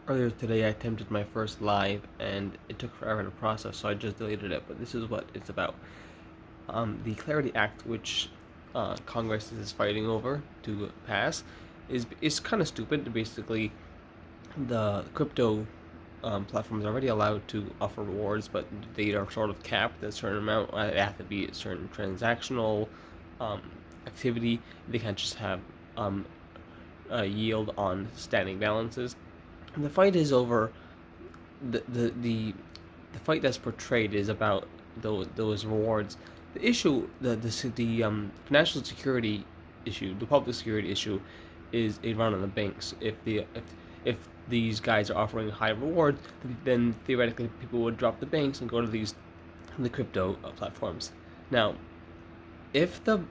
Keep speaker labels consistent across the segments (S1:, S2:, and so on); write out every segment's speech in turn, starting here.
S1: Earlier today, I attempted my first live, and it took forever to process, so I just deleted it. But this is what it's about. The Clarity Act, which Congress is fighting over to pass, is kind of stupid. Basically, the crypto platforms are already allowed to offer rewards, but they are sort of capped at a certain amount. It have to be a certain transactional um, activity. They can't just have a yield on standing balances. And the fight is over the the the the fight that's portrayed is about those rewards. The issue, the financial security issue, the public security issue, is a run on the banks. If these guys are offering high rewards, then theoretically people would drop the banks and go to the crypto platforms. Now, if the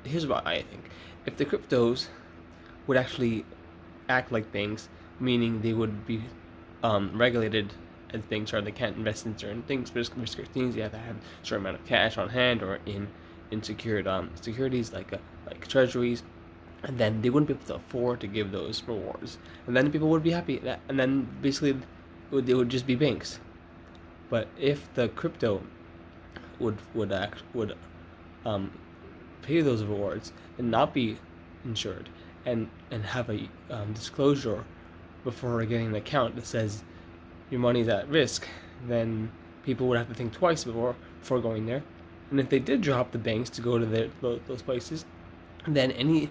S1: here's what I think: if the cryptos would actually act like banks, meaning they would be regulated as banks are. They can't invest in certain things, risk things. You have to have a certain amount of cash on hand or in secured securities like treasuries, and then they wouldn't be able to afford to give those rewards. And then people would be happy, and then basically they would just be banks. But if the crypto would um, pay those rewards and not be insured, and have a disclosure before getting an account that says your money's at risk, then people would have to think twice before going there. And if they did drop the banks to go to those places, then any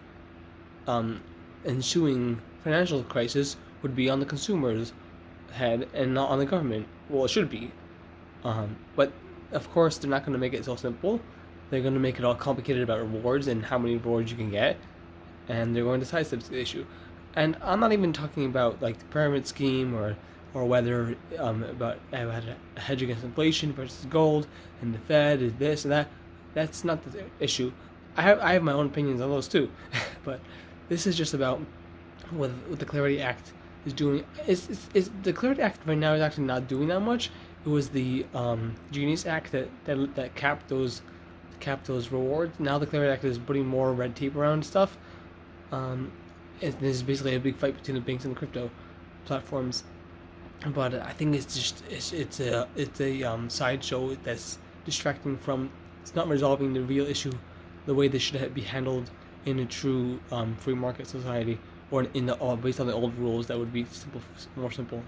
S1: um, ensuing financial crisis would be on the consumer's head and not on the government. Well, it should be. But of course, they're not going to make it so simple. They're going to make it all complicated about rewards and how many rewards you can get, and they're going to sidestep the issue. And I'm not even talking about like the pyramid scheme or whether about a hedge against inflation versus gold and the Fed is this and that. That's not the issue. I have my own opinions on those too, but this is just about what the Clarity Act is doing. Is the Clarity Act right now is actually not doing that much. It was the Genius Act that capped those rewards. Now the Clarity Act is putting more red tape around stuff. And this is basically a big fight between the banks and the crypto platforms. But I think it's a sideshow that's distracting from. It's not resolving the real issue the way this should be handled in a true free market society, or in the based on the old rules that would be more simple.